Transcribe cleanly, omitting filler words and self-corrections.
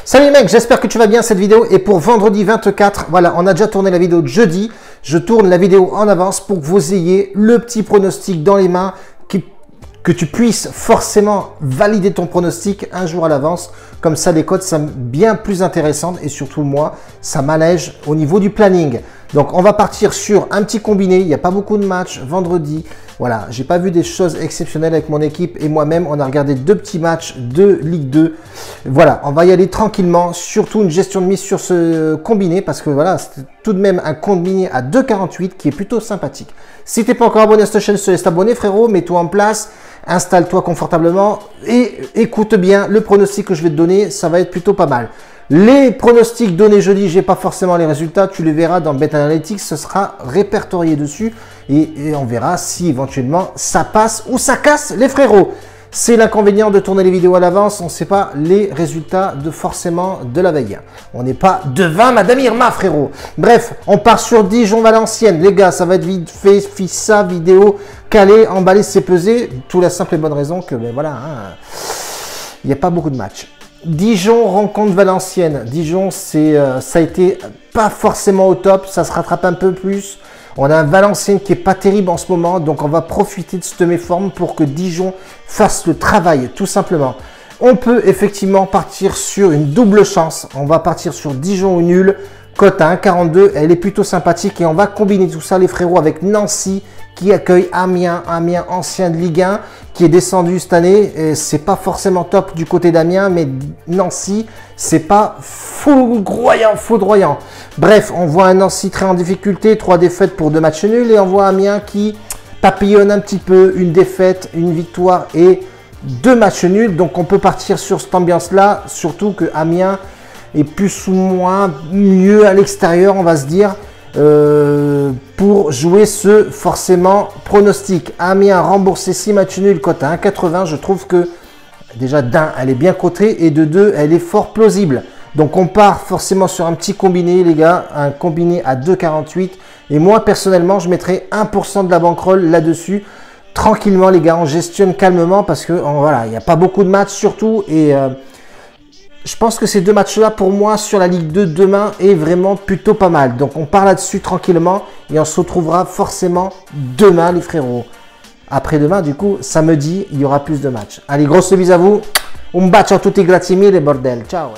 Salut mec, j'espère que tu vas bien. Cette vidéo est pour vendredi 24. Voilà, on a déjà tourné la vidéo de jeudi. Je tourne la vidéo en avance pour que vous ayez le petit pronostic dans les mains, que tu puisses forcément valider ton pronostic un jour à l'avance. Comme ça, les cotes sont bien plus intéressantes et surtout moi, ça m'allège au niveau du planning. Donc, on va partir sur un petit combiné. Il n'y a pas beaucoup de matchs vendredi. Voilà, j'ai pas vu des choses exceptionnelles avec mon équipe et moi-même. On a regardé deux petits matchs de Ligue 2. Voilà, on va y aller tranquillement. Surtout une gestion de mise sur ce combiné parce que voilà, c'est tout de même un combiné à 2,48 qui est plutôt sympathique. Si tu n'es pas encore abonné à cette chaîne, je te laisse t'abonner frérot. Mets-toi en place, installe-toi confortablement et écoute bien le pronostic que je vais te donner. Ça va être plutôt pas mal. Les pronostics donnés jeudi, j'ai pas forcément les résultats, tu les verras dans Bet Analytics, ce sera répertorié dessus et on verra si éventuellement ça passe ou ça casse les frérots. C'est l'inconvénient de tourner les vidéos à l'avance, on ne sait pas les résultats forcément de la veille. On n'est pas devin Madame Irma frérot. Bref, on part sur Dijon-Valenciennes. Les gars, ça va être vite fait, fissa, vidéo, calé, emballé, c'est pesé. Tout la simple et bonne raison que, ben voilà, il n'y a pas beaucoup de matchs. Dijon rencontre Valenciennes. Dijon, ça a été pas forcément au top, ça se rattrape un peu plus. On a un Valenciennes qui est pas terrible en ce moment, donc on va profiter de cette méforme pour que Dijon fasse le travail, tout simplement. On peut effectivement partir sur une double chance. On va partir sur Dijon au nul, cote à 1,42. Elle est plutôt sympathique et on va combiner tout ça, les frérots, avec Nancy qui accueille Amiens, ancien de Ligue 1, qui est descendu cette année. C'est pas forcément top du côté d'Amiens, mais Nancy, c'est pas foudroyant. Bref, on voit un Nancy très en difficulté, 3 défaites pour 2 matchs nuls, et on voit Amiens qui papillonne un petit peu, une défaite, une victoire et 2 matchs nuls. Donc on peut partir sur cette ambiance-là, surtout que Amiens est plus ou moins mieux à l'extérieur, on va se dire. Pour jouer ce forcément pronostic. Amiens remboursé 6 matchs nuls, cote à 1,80. Je trouve que déjà d'un, elle est bien cotée et de deux, elle est fort plausible. Donc on part forcément sur un petit combiné les gars, un combiné à 2,48. Et moi personnellement, je mettrai 1% de la bankroll là-dessus. Tranquillement les gars, on gestionne calmement parce que voilà, il n'y a pas beaucoup de matchs surtout et je pense que ces deux matchs-là, pour moi, sur la Ligue 2 demain, est vraiment plutôt pas mal. Donc, on part là-dessus tranquillement et on se retrouvera forcément demain, les frérots. Après-demain, du coup, samedi, il y aura plus de matchs. Allez, grosse bise à vous. Un bacio a tutti, grazie mille, bordel. Ciao.